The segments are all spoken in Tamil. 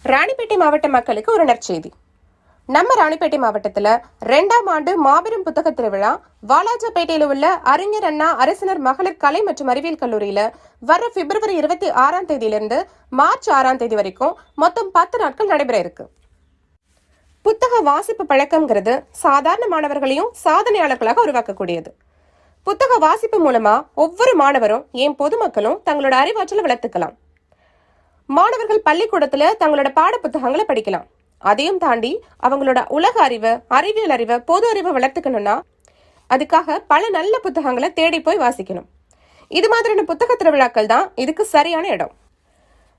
ராணிப்பேட்டை மாவட்ட மக்களுக்கு ஒரு நற்செய்தி. நம்ம ராணிப்பேட்டை மாவட்டத்துல 2ஆம் ஆண்டு மாபெரும் புத்தக திருவிழா வாலாஜாபேட்டையில உள்ள அறிஞர் அண்ணா அரசினர் மகளிர் கலை மற்றும் அறிவியல் கல்லூரியில வர பிப்ரவரி 26ஆம் தேதியிலிருந்து மார்ச் 6ஆம் தேதி வரைக்கும் மொத்தம் 10 நாட்கள் நடைபெற இருக்கு. புத்தக வாசிப்பு பழக்கம்ங்கிறது சாதாரண மாணவர்களையும் சாதனையாளர்களாக உருவாக்கக்கூடியது. புத்தக வாசிப்பு மூலமா ஒவ்வொரு மாணவரும் ஏன் பொதுமக்களும் தங்களோட அறிவாற்றலை வளர்த்துக்கலாம். மாணவர்கள் பள்ளிக்கூடத்துல தங்களோட பாட புத்தகங்களை படிக்கலாம். அதையும் தாண்டி அவங்களோட உலக அறிவை, அறிவியல் அறிவை, பொது அறிவை வளர்த்துக்கணும்னா அதுக்காக பல நல்ல புத்தகங்களை தேடி போய் வாசிக்கணும். இது மாதிரியான புத்தக திருவிழாக்கள் தான் இதுக்கு சரியான இடம்.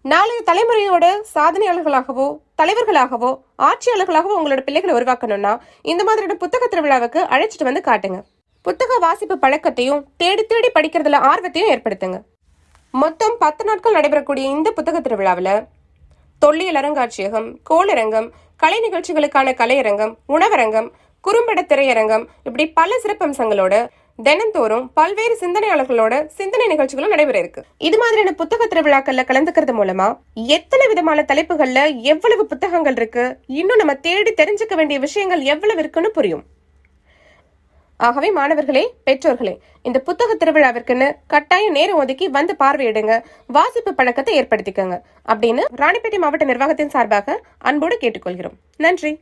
நாளைய தலைமுறையோட சாதனையாளர்களாகவோ தலைவர்களாகவோ ஆட்சியாளர்களாகவோ உங்களோட பிள்ளைகளை உருவாக்கணும்னா இந்த மாதிரியான புத்தக திருவிழாவுக்கு அழைச்சிட்டு வந்து காட்டுங்க. புத்தக வாசிப்பு பழக்கத்தையும் தேடி தேடி படிக்கிறதுல ஆர்வத்தையும் ஏற்படுத்துங்க. மொத்தம் 10 நாட்கள் நடைபெறக்கூடிய இந்த புத்தக திருவிழாவில் தொல்லியல் அருங்காட்சியகம், கோளரங்கம், கலை நிகழ்ச்சிகளுக்கான கலையரங்கம், உணவரங்கம், குறும்பட திரையரங்கம், இப்படி பல சிறப்பம்சங்களோட தினந்தோறும் பல்வேறு சிந்தனையாளர்களோட சிந்தனை நிகழ்ச்சிகளும் நடைபெற இருக்கு. இது மாதிரியான புத்தக திருவிழாக்கள்ல கலந்துக்கிறது மூலமா எத்தனை விதமான தலைப்புகள்ல எவ்வளவு புத்தகங்கள் இருக்கு, இன்னும் நம்ம தேடி தெரிஞ்சுக்க வேண்டிய விஷயங்கள் எவ்வளவு இருக்குன்னு புரியும். ஆகவே மாணவர்களே, பெற்றோர்களே, இந்த புத்தக திருவிழாவிற்குன்னு கட்டாயம் நேரம் ஒதுக்கி வந்து பார்வையிடுங்க, வாசிப்பு பழக்கத்தை ஏற்படுத்திக்கங்க அப்படின்னு ராணிப்பேட்டை மாவட்ட நிர்வாகத்தின் சார்பாக அன்போடு கேட்டுக்கொள்கிறோம். நன்றி.